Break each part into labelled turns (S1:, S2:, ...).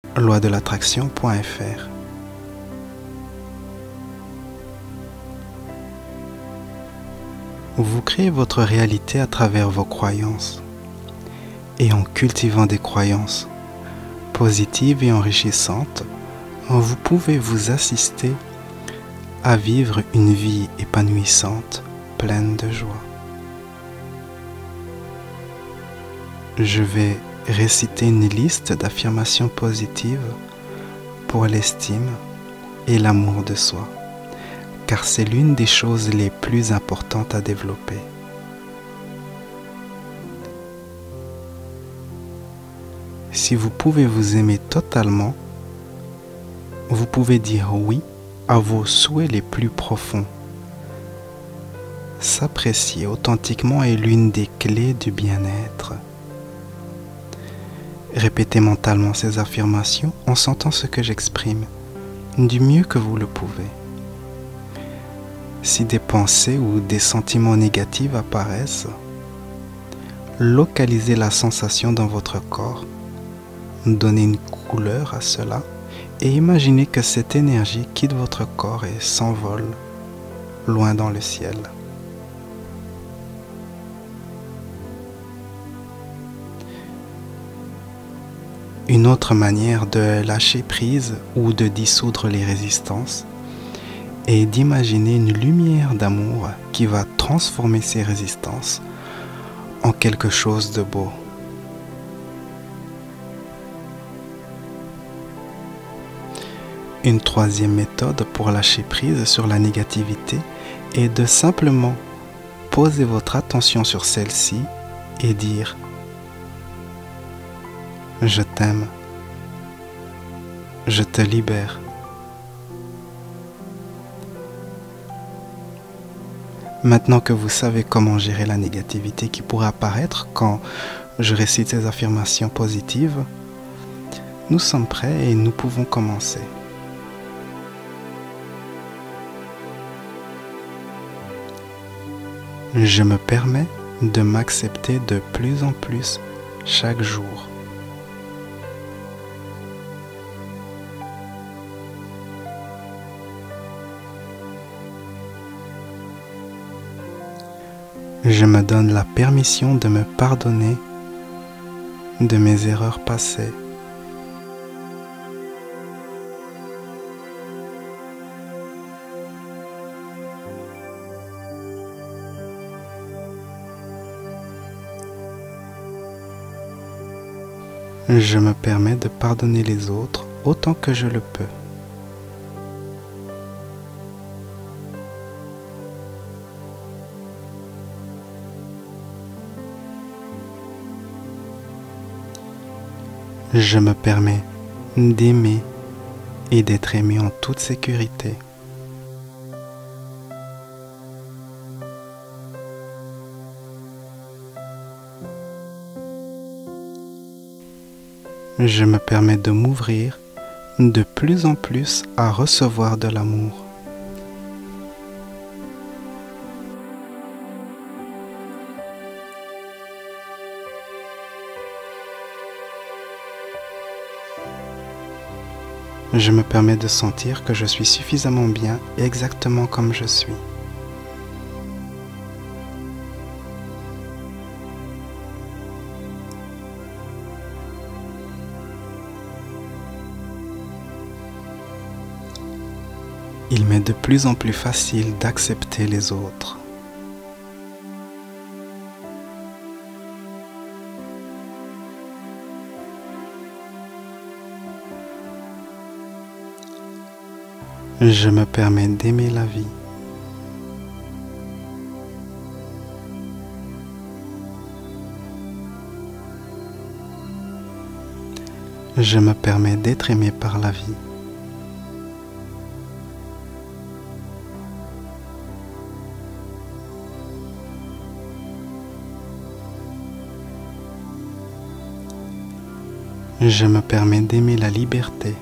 S1: Loi-de-l'attraction.fr. Vous créez votre réalité à travers vos croyances. Et en cultivant des croyances positives et enrichissantes, vous pouvez vous assister à vivre une vie épanouissante, pleine de joie. Je vais réciter une liste d'affirmations positives pour l'estime et l'amour de soi, car c'est l'une des choses les plus importantes à développer. Si vous pouvez vous aimer totalement, vous pouvez dire oui à vos souhaits les plus profonds. S'apprécier authentiquement est l'une des clés du bien-être. Répétez mentalement ces affirmations en sentant ce que j'exprime, du mieux que vous le pouvez. Si des pensées ou des sentiments négatifs apparaissent, localisez la sensation dans votre corps, donnez une couleur à cela et imaginez que cette énergie quitte votre corps et s'envole loin dans le ciel. Une autre manière de lâcher prise ou de dissoudre les résistances est d'imaginer une lumière d'amour qui va transformer ces résistances en quelque chose de beau. Une troisième méthode pour lâcher prise sur la négativité est de simplement poser votre attention sur celle-ci et dire « Je t'aime, je te libère ». Maintenant que vous savez comment gérer la négativité qui pourrait apparaître quand je récite ces affirmations positives, nous sommes prêts et nous pouvons commencer. Je me permets de m'accepter de plus en plus chaque jour. Je me donne la permission de me pardonner de mes erreurs passées. Je me permets de pardonner les autres autant que je le peux. Je me permets d'aimer et d'être aimé en toute sécurité. Je me permets de m'ouvrir de plus en plus à recevoir de l'amour. Je me permets de sentir que je suis suffisamment bien exactement comme je suis. Il m'est de plus en plus facile d'accepter les autres. Je me permets d'aimer la vie. Je me permets d'être aimé par la vie. Je me permets d'aimer la liberté.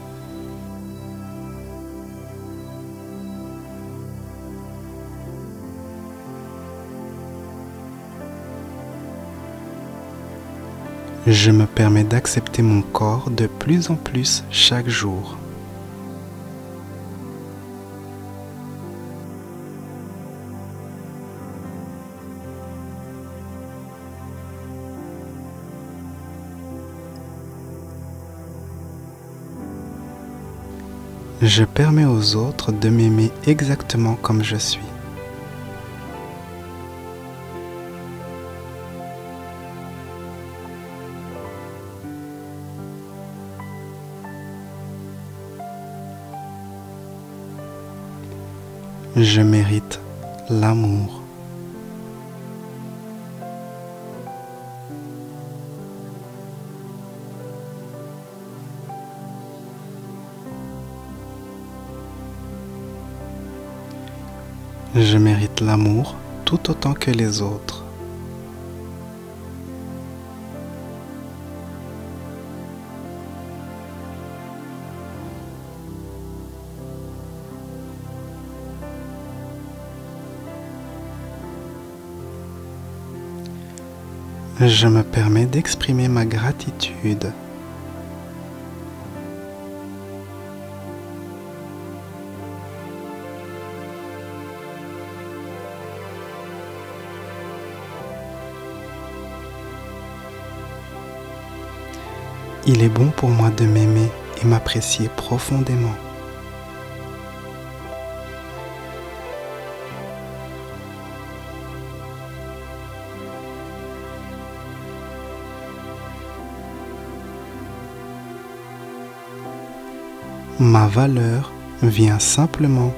S1: Je me permets d'accepter mon corps de plus en plus chaque jour. Je permets aux autres de m'aimer exactement comme je suis. Je mérite l'amour. Je mérite l'amour tout autant que les autres. Je me permets d'exprimer ma gratitude. Il est bon pour moi de m'aimer et m'apprécier profondément. Ma valeur vient simplement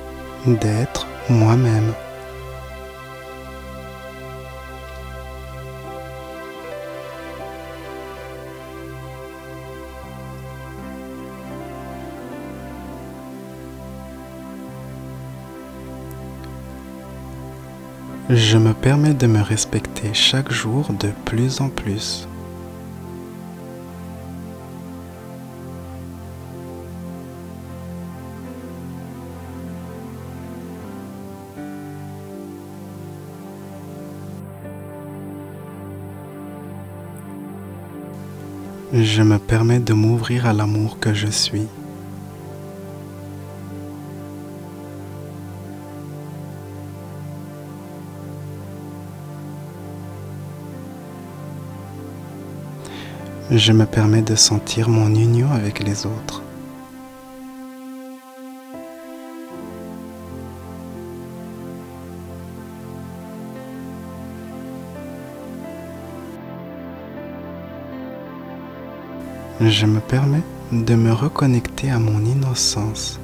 S1: d'être moi-même. Je me permets de me respecter chaque jour de plus en plus. Je me permets de m'ouvrir à l'amour que je suis. Je me permets de sentir mon union avec les autres. Je me permets de me reconnecter à mon innocence.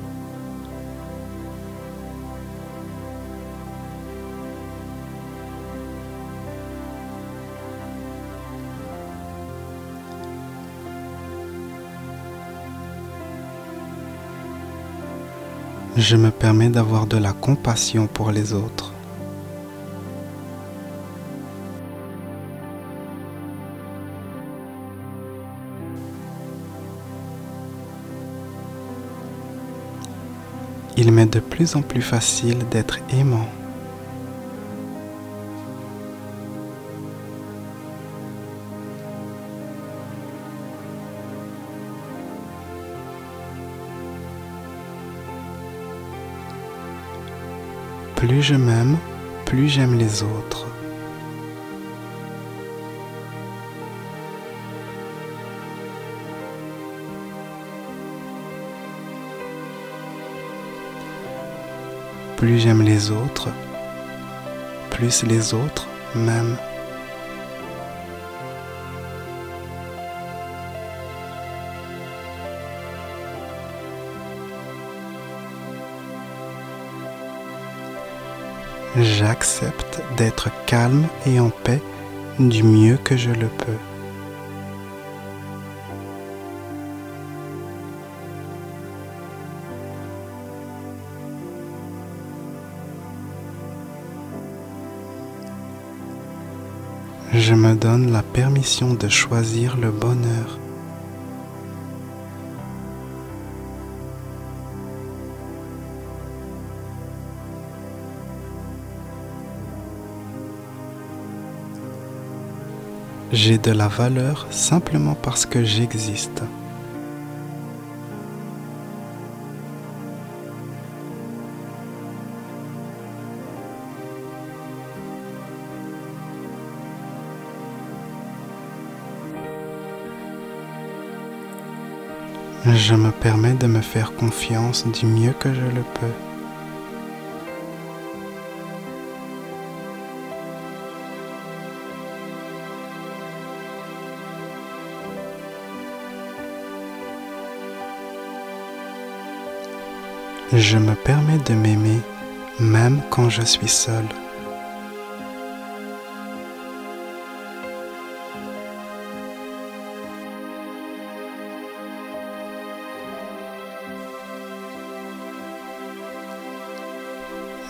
S1: Je me permets d'avoir de la compassion pour les autres. Il m'est de plus en plus facile d'être aimant. Plus je m'aime, plus j'aime les autres. Plus j'aime les autres, plus les autres m'aiment. J'accepte d'être calme et en paix du mieux que je le peux. Je me donne la permission de choisir le bonheur. J'ai de la valeur simplement parce que j'existe. Je me permets de me faire confiance du mieux que je le peux. Je me permets de m'aimer même quand je suis seul.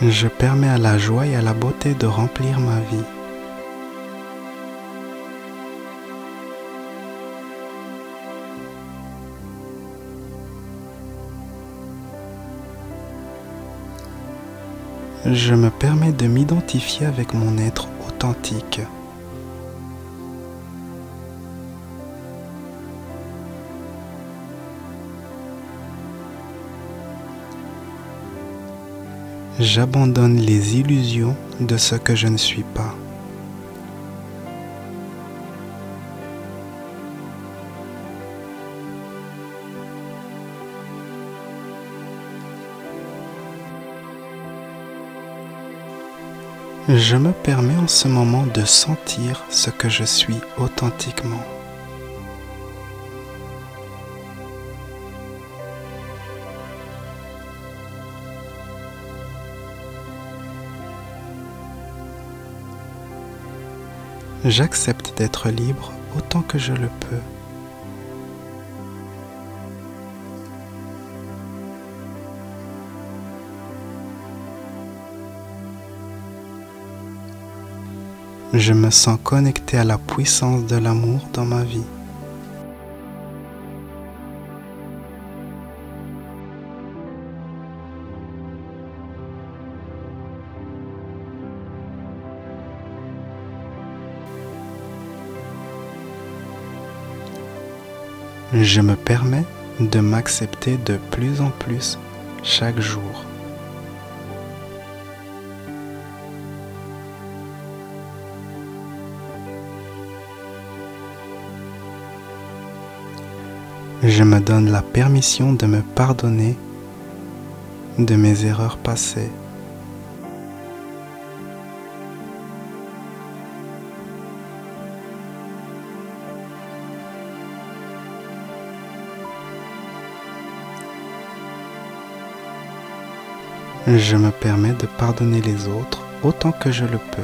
S1: Je permets à la joie et à la beauté de remplir ma vie. Je me permets de m'identifier avec mon être authentique. J'abandonne les illusions de ce que je ne suis pas. Je me permets en ce moment de sentir ce que je suis authentiquement. J'accepte d'être libre autant que je le peux. Je me sens connecté à la puissance de l'amour dans ma vie. Je me permets de m'accepter de plus en plus chaque jour. Je me donne la permission de me pardonner de mes erreurs passées. Je me permets de pardonner les autres autant que je le peux.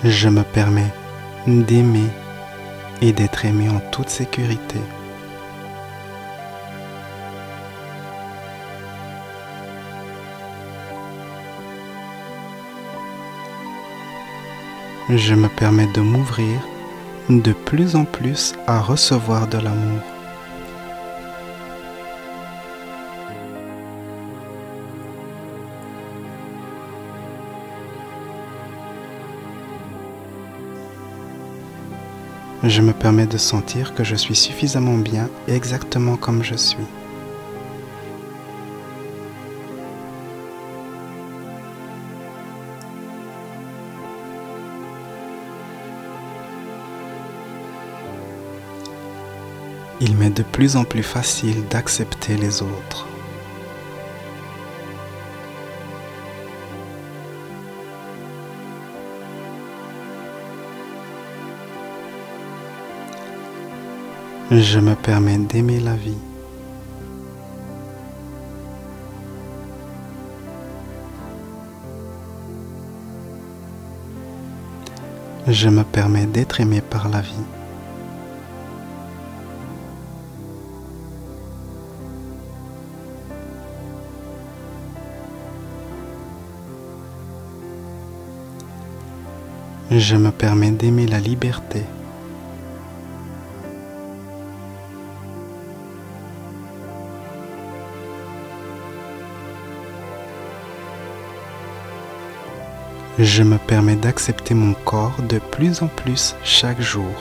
S1: Je me permets d'aimer et d'être aimé en toute sécurité. Je me permets de m'ouvrir de plus en plus à recevoir de l'amour. Je me permets de sentir que je suis suffisamment bien exactement comme je suis. Il m'est de plus en plus facile d'accepter les autres. Je me permets d'aimer la vie. Je me permets d'être aimé par la vie. Je me permets d'aimer la liberté. Je me permets d'accepter mon corps de plus en plus chaque jour.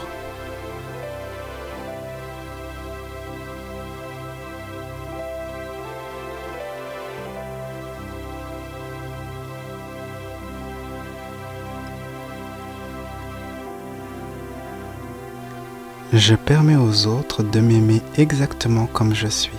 S1: Je permets aux autres de m'aimer exactement comme je suis.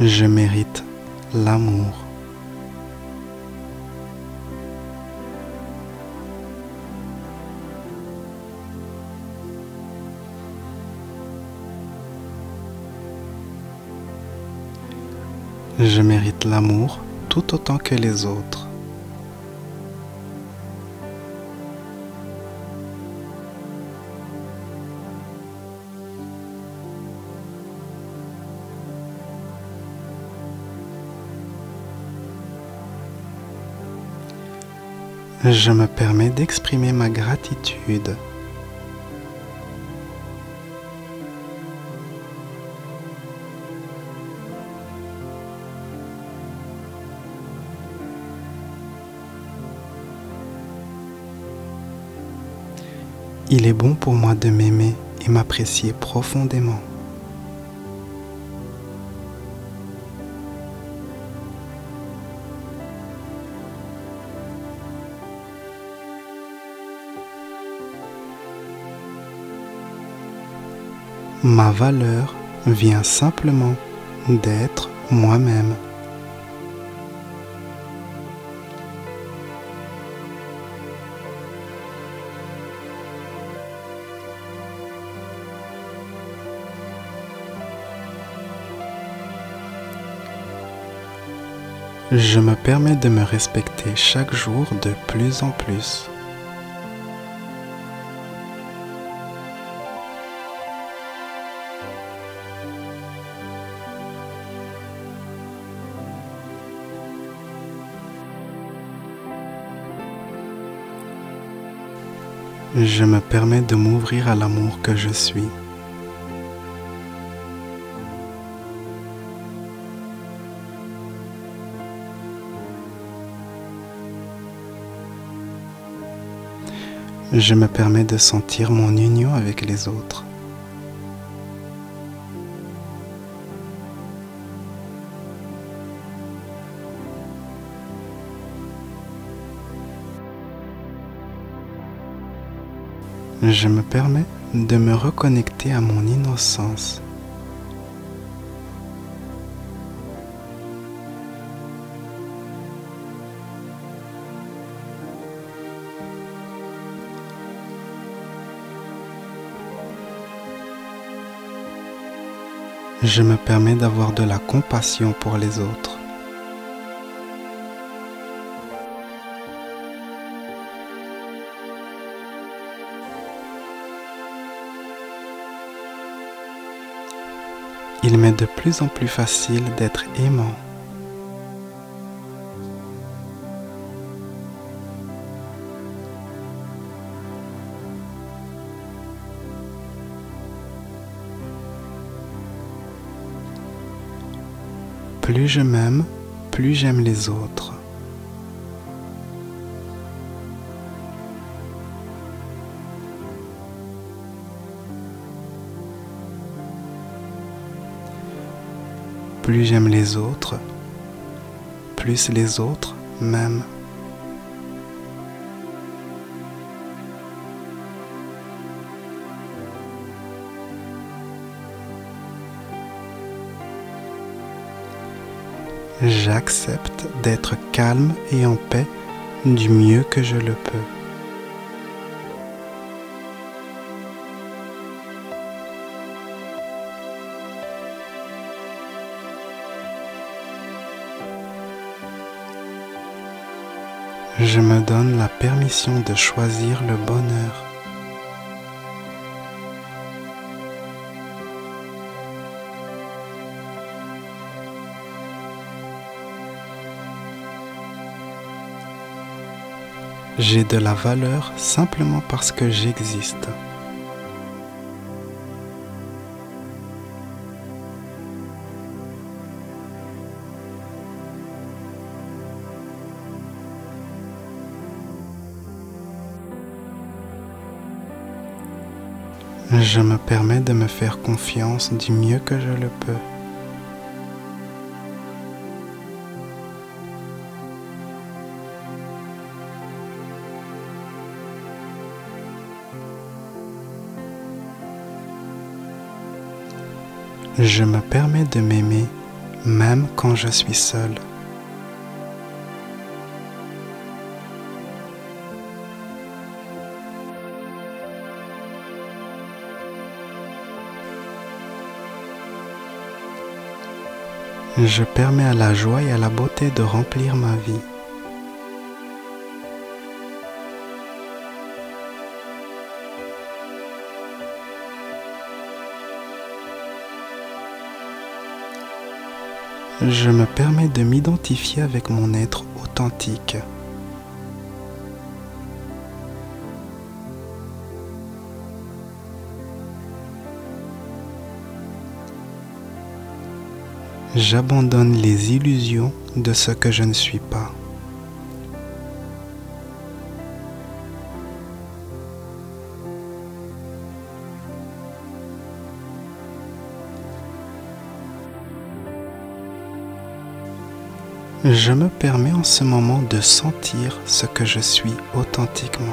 S1: Je mérite l'amour. Je mérite l'amour tout autant que les autres. Je me permets d'exprimer ma gratitude. Il est bon pour moi de m'aimer et m'apprécier profondément. Ma valeur vient simplement d'être moi-même. Je me permets de me respecter chaque jour de plus en plus. Je me permets de m'ouvrir à l'amour que je suis. Je me permets de sentir mon union avec les autres. Je me permets de me reconnecter à mon innocence. Je me permets d'avoir de la compassion pour les autres. Il m'est de plus en plus facile d'être aimant. Plus je m'aime, plus j'aime les autres. Plus j'aime les autres, plus les autres m'aiment. J'accepte d'être calme et en paix du mieux que je le peux. Je me donne la permission de choisir le bonheur. J'ai de la valeur simplement parce que j'existe. Je me permets de me faire confiance du mieux que je le peux. Je me permets de m'aimer même quand je suis seul. Je permets à la joie et à la beauté de remplir ma vie. Je me permets de m'identifier avec mon être authentique. J'abandonne les illusions de ce que je ne suis pas. Je me permets en ce moment de sentir ce que je suis authentiquement.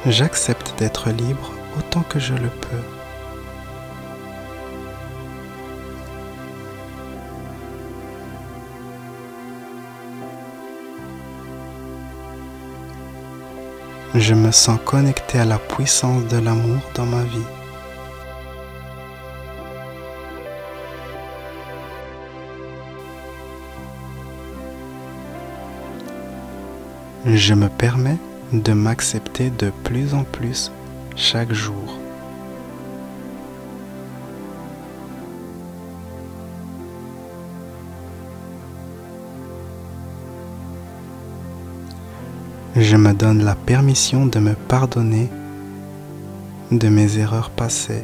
S1: J'accepte d'être libre autant que je le peux. Je me sens connecté à la puissance de l'amour dans ma vie. Je me permets de m'accepter de plus en plus chaque jour. Je me donne la permission de me pardonner de mes erreurs passées.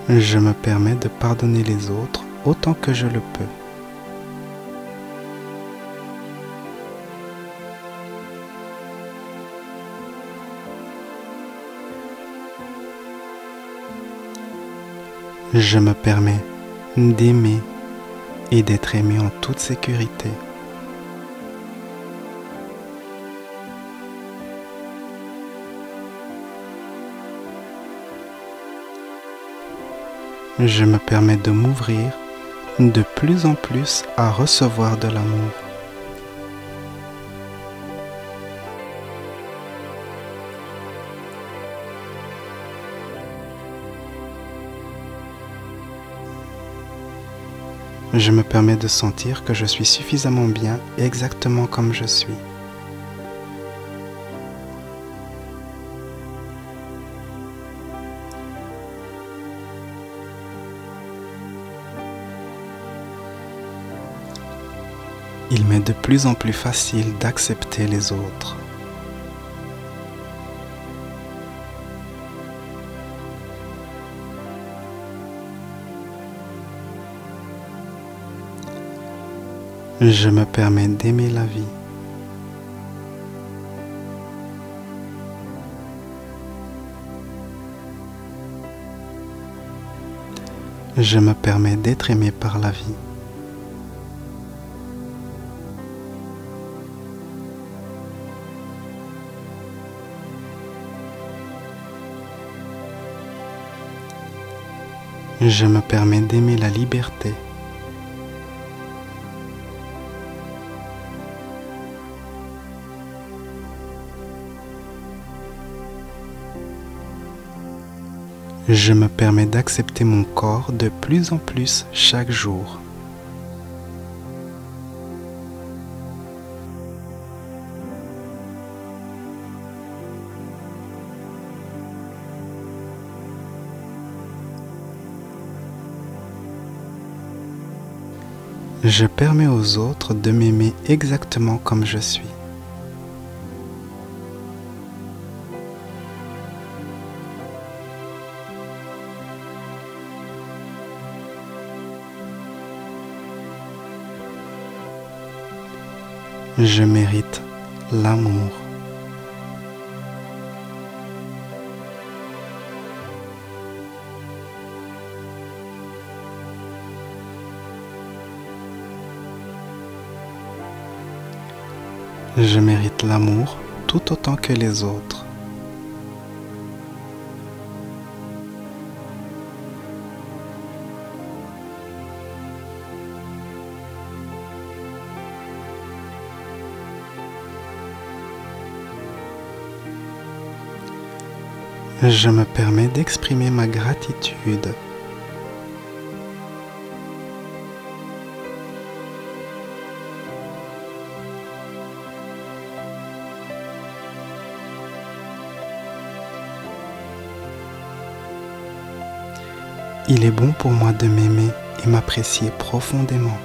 S1: Je me permets de pardonner les autres autant que je le peux. Je me permets d'aimer et d'être aimé en toute sécurité. Je me permets de m'ouvrir de plus en plus à recevoir de l'amour. Je me permets de sentir que je suis suffisamment bien exactement comme je suis. Il m'est de plus en plus facile d'accepter les autres. Je me permets d'aimer la vie. Je me permets d'être aimé par la vie. Je me permets d'aimer la liberté. Je me permets d'accepter mon corps de plus en plus chaque jour. Je permets aux autres de m'aimer exactement comme je suis. Je mérite l'amour. Je mérite l'amour tout autant que les autres. Je me permets d'exprimer ma gratitude. Il est bon pour moi de m'aimer et m'apprécier profondément.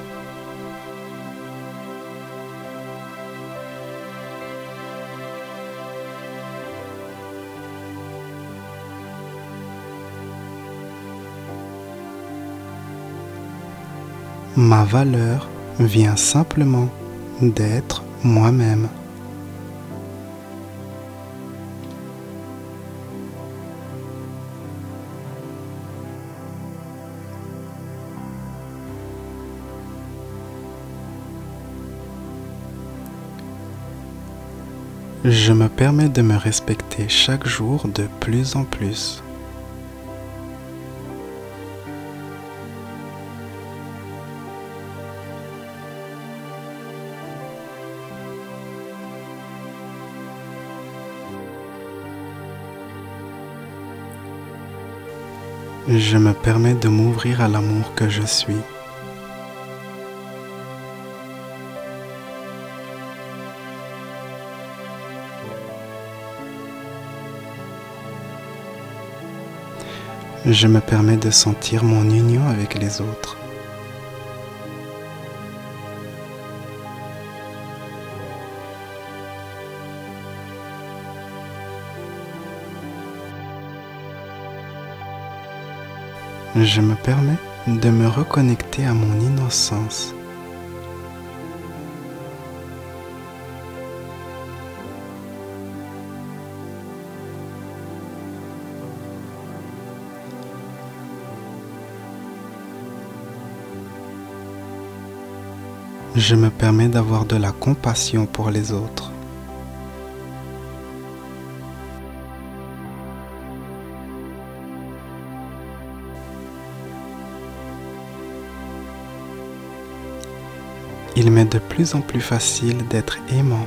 S1: Ma valeur vient simplement d'être moi-même. Je me permets de me respecter chaque jour de plus en plus. Je me permets de m'ouvrir à l'amour que je suis. Je me permets de sentir mon union avec les autres. Je me permets de me reconnecter à mon innocence. Je me permets d'avoir de la compassion pour les autres. Il m'est de plus en plus facile d'être aimant.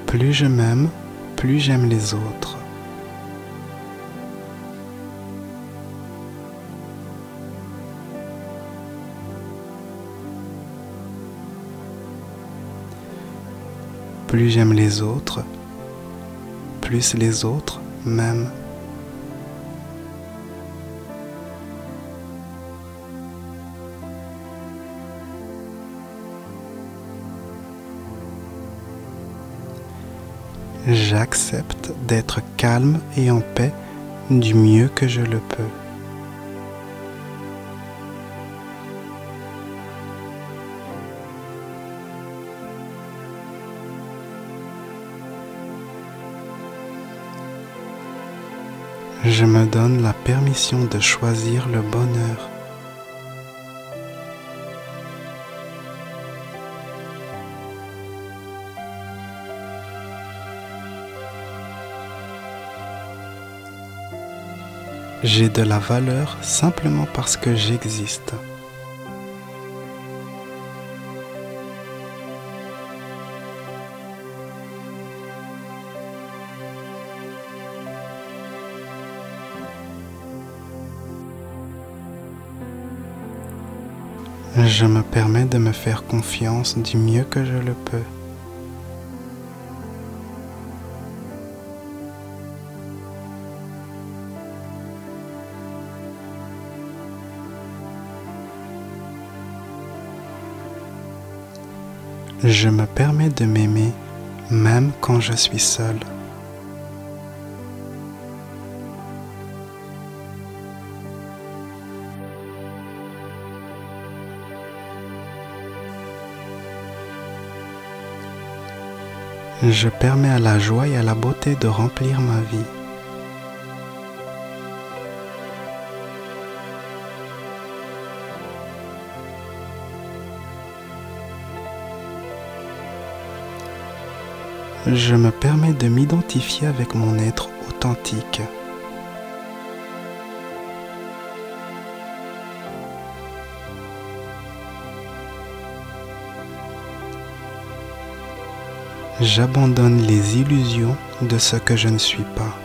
S1: Plus je m'aime, plus j'aime les autres. Plus j'aime les autres, plus les autres m'aiment. J'accepte d'être calme et en paix du mieux que je le peux. Je me donne la permission de choisir le bonheur. J'ai de la valeur simplement parce que j'existe. Je me permets de me faire confiance du mieux que je le peux. Je me permets de m'aimer même quand je suis seul. Je permets à la joie et à la beauté de remplir ma vie. Je me permets de m'identifier avec mon être authentique. J'abandonne les illusions de ce que je ne suis pas.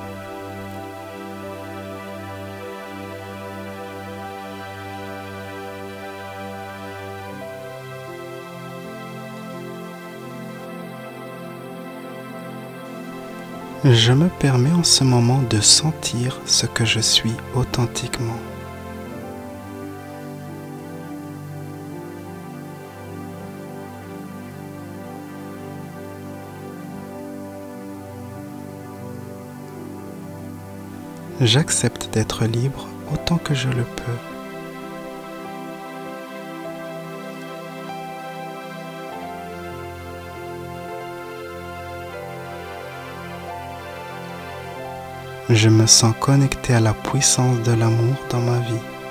S1: Je me permets en ce moment de sentir ce que je suis authentiquement. J'accepte d'être libre autant que je le peux. Je me sens connecté à la puissance de l'amour dans ma vie.